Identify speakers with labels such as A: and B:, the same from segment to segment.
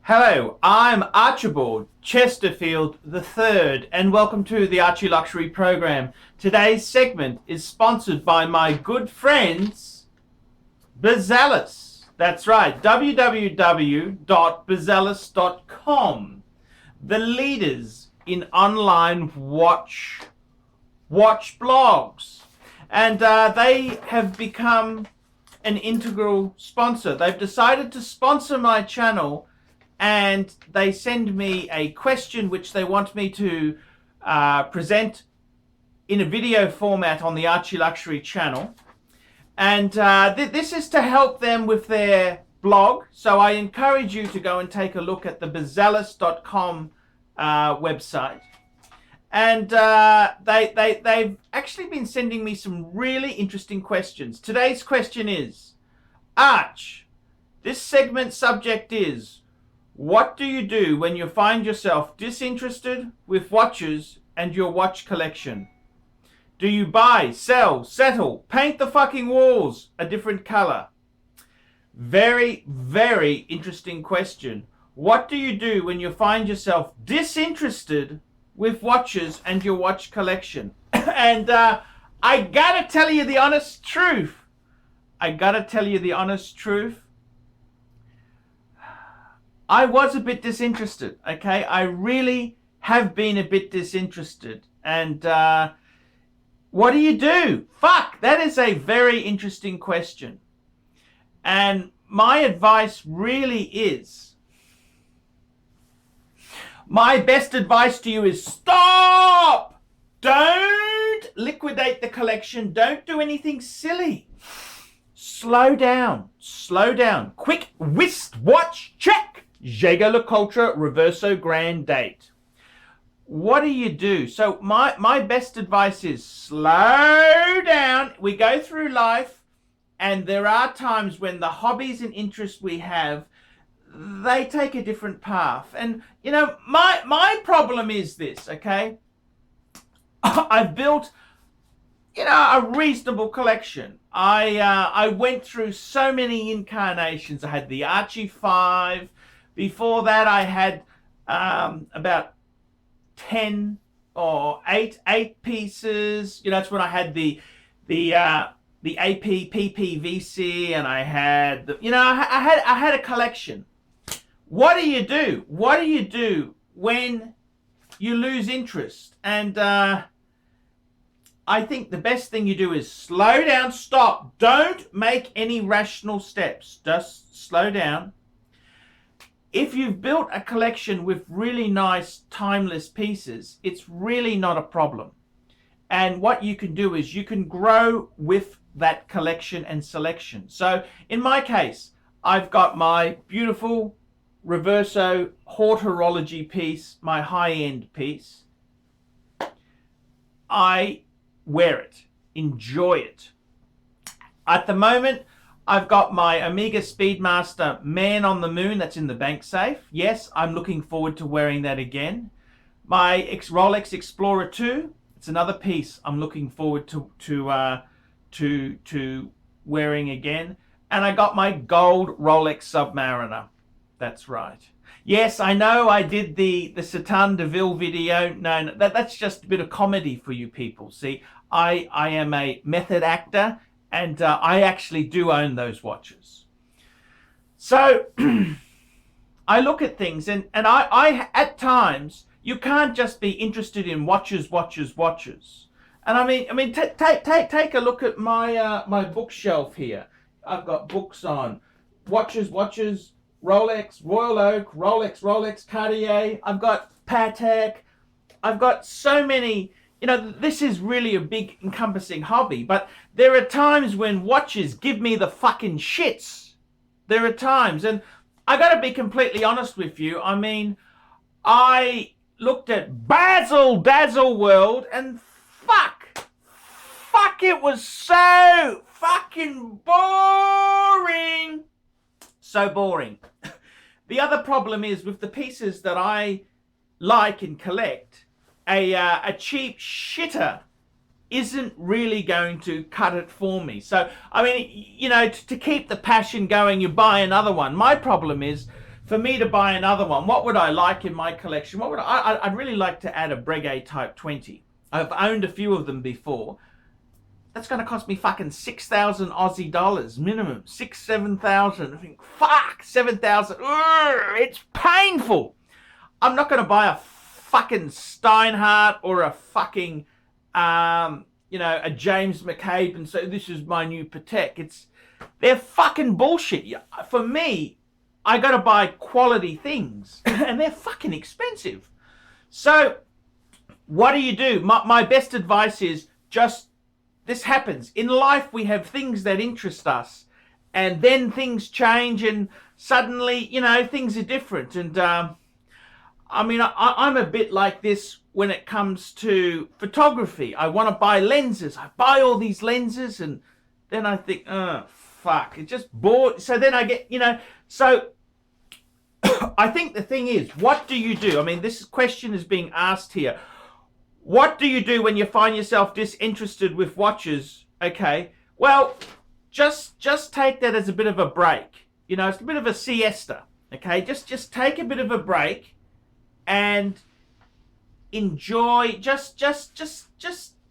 A: Hello, I'm Archibald Chesterfield III, and welcome to the ArchieLuxury program. Today's segment is sponsored by my good friends, Bezelis. That's right, www.bezelis.com. The leaders in online watch blogs. And they have become an integral sponsor. They've decided to sponsor my channel, and they send me a question which they want me to present in a video format on the ArchieLuxury channel. And this is to help them with their blog. So I encourage you to go and take a look at the bezelis.com website. And they've actually been sending me some really interesting questions. Today's question is, Arch, this segment subject is, what do you do when you find yourself disinterested with watches and your watch collection? Do you buy, sell, settle, paint the fucking walls a different color? Very, very interesting question. What do you do when you find yourself disinterested with watches and your watch collection? And I gotta tell you the honest truth. I was a bit disinterested, okay? I really have been a bit disinterested. And what do you do? Fuck, that is a very interesting question. And my advice really is, my best advice to you is stop! Don't liquidate the collection. Don't do anything silly. Slow down. Quick wristwatch check. Jaeger LeCoultre Reverso Grand Date. What do you do? So my best advice is slow down. We go through life, and there are times when the hobbies and interests we have, they take a different path. And you know, my problem is this, okay? I've built, a reasonable collection. I went through so many incarnations. I had the Archie 5. Before that, I had about 10 or 8 pieces. That's when I had the AP PPVC, and I had I had a collection. What do you do? What do you do when you lose interest? And I think the best thing you do is slow down, stop. Don't make any rational steps. Just slow down. If you've built a collection with really nice, timeless pieces, it's really not a problem. And what you can do is you can grow with that collection and selection. So in my case, I've got my beautiful Reverso Hortorology piece, my high-end piece. I wear it, enjoy it. At the moment, I've got my Omega Speedmaster Man on the Moon that's in the bank safe. Yes, I'm looking forward to wearing that again. My Rolex Explorer 2, it's another piece I'm looking forward to wearing again. And I got my gold Rolex Submariner. That's right. Yes, I know I did the Satan Deville video. No, that's just a bit of comedy for you people. See, I am a method actor, and I actually do own those watches. So I look at things, and I at times, you can't just be interested in watches. And I mean, take a look at my my bookshelf here. I've got books on watches, Rolex, Royal Oak, Rolex, Cartier. I've got Patek. I've got so many. This is really a big encompassing hobby, but there are times when watches give me the fucking shits. There are times, and I gotta be completely honest with you. I mean, I looked at Basil Dazzle World, and fuck, it was so fucking boring. So boring. The other problem is with the pieces that I like and collect, a cheap shitter isn't really going to cut it for me. So, I mean, to keep the passion going, you buy another one. My problem is, for me to buy another one, what would I like in my collection? What would I'd really like to add a Breguet Type 20. I've owned a few of them before. That's going to cost me fucking 6,000 Aussie dollars minimum. 7,000. I think, fuck, 7,000. It's painful. I'm not going to buy a fucking Steinhardt or a fucking, a James McCabe and say, this is my new Patek. They're fucking bullshit. For me, I got to buy quality things and they're fucking expensive. So what do? My best advice is just, this happens. In life, we have things that interest us and then things change and suddenly, things are different. And I'm a bit like this when it comes to photography. I want to buy lenses. I buy all these lenses and then I think, oh, fuck, it just bored. So then I get, so I think the thing is, what do you do? I mean, this question is being asked here. What do you do when you find yourself disinterested with watches? Okay, well, just take that as a bit of a break. It's a bit of a siesta. Okay, just take a bit of a break and enjoy. Just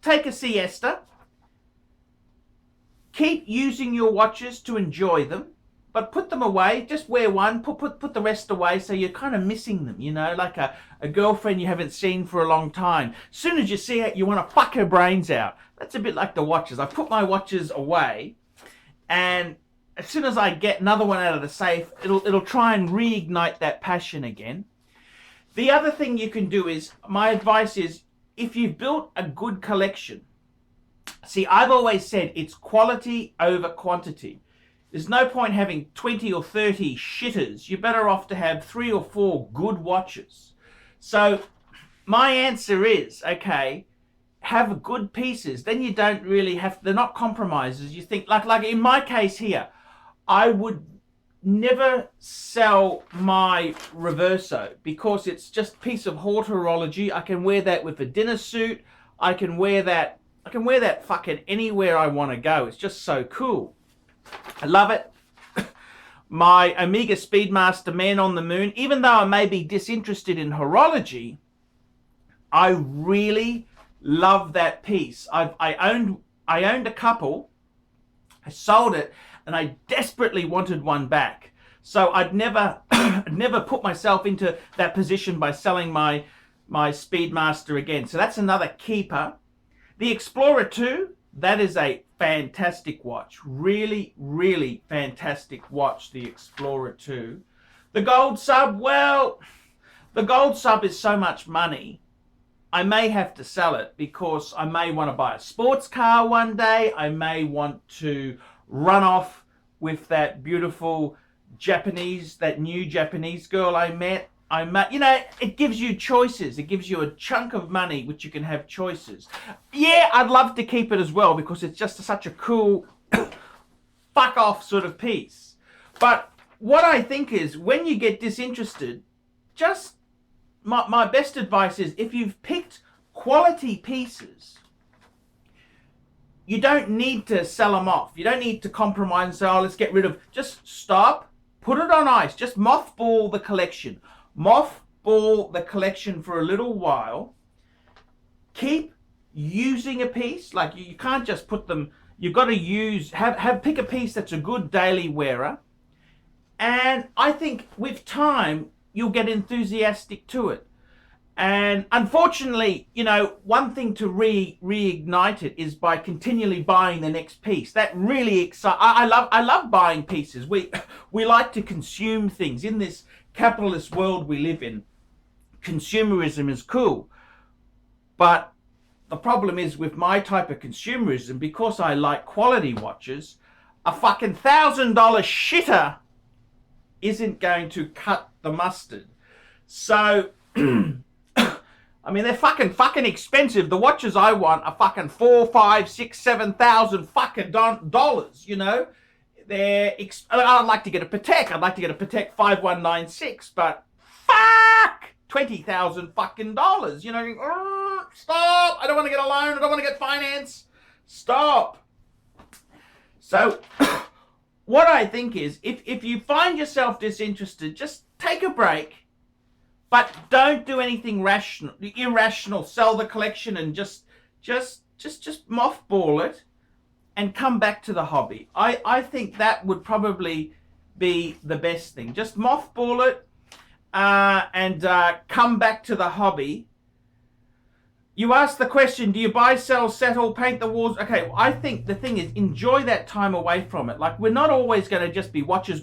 A: take a siesta. Keep using your watches to enjoy them, but put them away. Just wear one, put the rest away, so you're kind of missing them, like a girlfriend you haven't seen for a long time. As soon as you see it, you want to fuck her brains out. That's a bit like the watches. I put my watches away, and as soon as I get another one out of the safe, it'll try and reignite that passion again. The other thing you can do is, my advice is, if you've built a good collection, see, I've always said it's quality over quantity. There's no point having 20 or 30 shitters. You're better off to have 3 or 4 good watches. So my answer is, okay, have good pieces. Then you don't really have, they're not compromises. You think, like in my case here, I would never sell my Reverso because it's just a piece of horology. I can wear that with a dinner suit. I can wear that fucking anywhere I want to go. It's just so cool. I love it. My Omega Speedmaster Man on the Moon, even though I may be disinterested in horology, I really love that piece. I owned a couple. I sold it and I desperately wanted one back. So I'd never put myself into that position by selling my Speedmaster again. So that's another keeper. The Explorer 2, that is a fantastic watch. Really, really fantastic watch, the Explorer 2. The Gold Sub, well, the Gold Sub is so much money. I may have to sell it because I may want to buy a sports car one day. I may want to run off with that beautiful that new Japanese girl I met. It gives you choices. It gives you a chunk of money which you can have choices. Yeah, I'd love to keep it as well because it's just such a cool fuck off sort of piece. But what I think is, when you get disinterested, just my best advice is, if you've picked quality pieces, you don't need to sell them off. You don't need to compromise and say, oh, let's get rid of. Just stop, put it on ice, just mothball the collection. Mothball the collection for a little while. Keep using a piece. Like, you can't just put them, you've got to pick a piece that's a good daily wearer. And I think with time, you'll get enthusiastic to it. And unfortunately, one thing to reignite it is by continually buying the next piece. That really excites. I love buying pieces. We like to consume things. In this capitalist world we live in, consumerism is cool. But the problem is, with my type of consumerism, because I like quality watches, a fucking $1,000 shitter isn't going to cut the mustard. So I mean, they're fucking expensive. The watches I want are fucking $4,000, $5,000, $6,000, $7,000 fucking dollars. I'd like to get a Patek. I'd like to get a Patek 5196, but fuck, $20,000 fucking dollars. Stop! I don't want to get a loan. I don't want to get finance. Stop. So what I think is, if you find yourself disinterested, just take a break, but don't do anything irrational. Sell the collection and just mothball it and come back to the hobby. I think that would probably be the best thing. Just mothball it and come back to the hobby. You asked the question, do you buy, sell, settle, paint the walls? Okay, I think the thing is, enjoy that time away from it. Like, we're not always going to just be watches.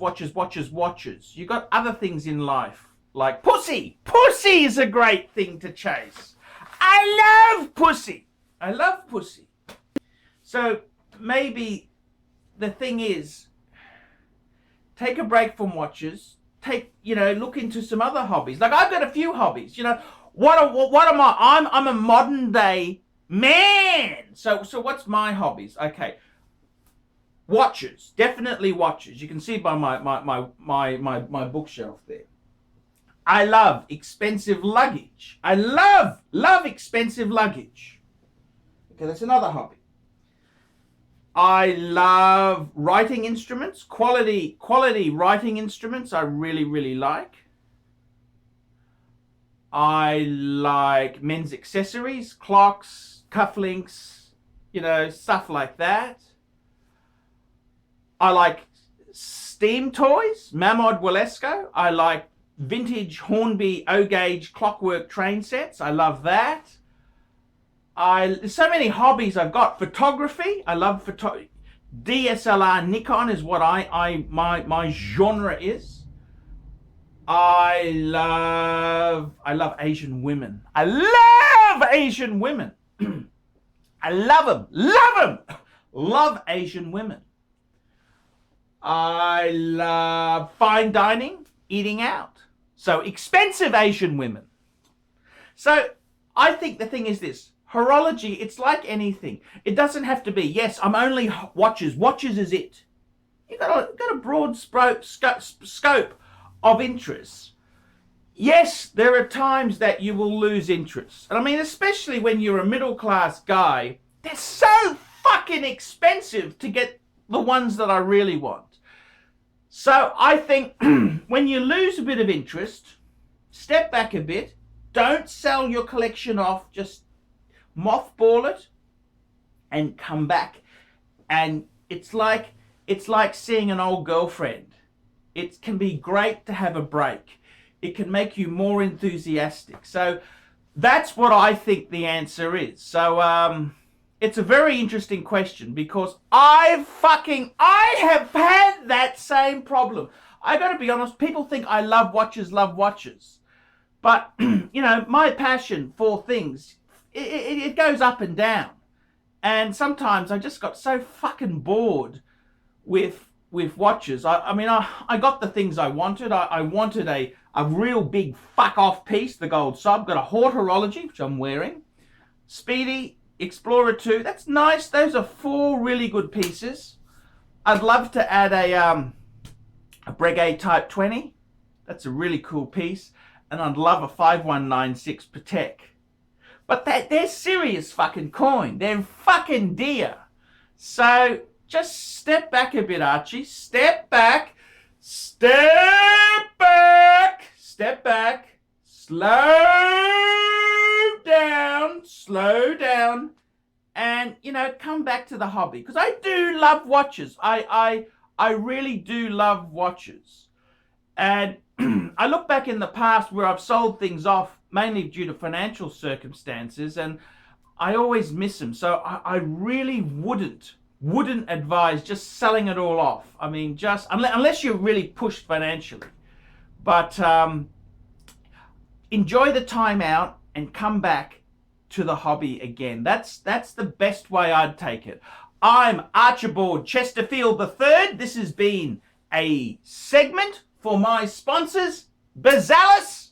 A: You got other things in life, like pussy. Pussy is a great thing to chase. I love pussy. So maybe the thing is, take a break from watches. Look into some other hobbies. Like, I've got a few hobbies, What am I? I'm a modern day man. So what's my hobbies? Okay. Watches. Definitely watches. You can see by my bookshelf there. I love expensive luggage. I love expensive luggage. Okay, that's another hobby. I love writing instruments. Quality writing instruments I really like. I like men's accessories, clocks, cufflinks, stuff like that. I like steam toys, Mamod Walesko. I like vintage Hornby O-gauge clockwork train sets. I love that. There's so many hobbies I've got. Photography. I love photography. DSLR Nikon is what my genre is. I love Asian women. I love Asian women. I love them. Love Asian women. I love fine dining, eating out. So expensive Asian women. So I think the thing is this. Horology, it's like anything. It doesn't have to be, yes, I'm only watches. Watches is it. You've got a broad scope of interest. Yes, there are times that you will lose interest. And I mean, especially when you're a middle class guy, they're so fucking expensive to get the ones that I really want. So I think when you lose a bit of interest, step back a bit. Don't sell your collection off. Just mothball it and come back. And it's like seeing an old girlfriend. It can be great to have a break. It can make you more enthusiastic. So that's what I think the answer is. So it's a very interesting question because I have had that same problem. I got to be honest, people think I love watches. But, my passion for things, it goes up and down. And sometimes I just got so fucking bored with watches. I got the things I wanted. I wanted a real big fuck off piece, the gold sub. Got a Hort horology, which I'm wearing. Speedy, Explorer 2. That's nice. Those are 4 really good pieces. I'd love to add a Breguet Type 20. That's a really cool piece. And I'd love a 5196 Patek. But they're serious fucking coin. They're fucking dear. So just step back a bit, Archie. Step back. Slow down. And, come back to the hobby. Because I do love watches. I really do love watches. And I look back in the past where I've sold things off, mainly due to financial circumstances, and I always miss them. So I really wouldn't advise just selling it all off. I mean, just unless you're really pushed financially. But enjoy the time out and come back to the hobby again. That's the best way I'd take it. I'm Archibald Chesterfield III. This has been a segment for my sponsors, Bezalis.com.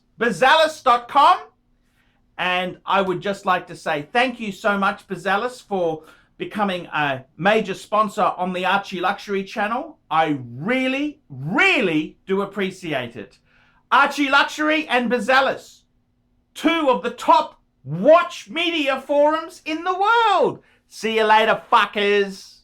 A: And I would just like to say thank you so much, Bezalis, for becoming a major sponsor on the ArchieLuxury channel. I really, really do appreciate it. ArchieLuxury and Bezalis, 2 of the top watch media forums in the world. See you later, fuckers.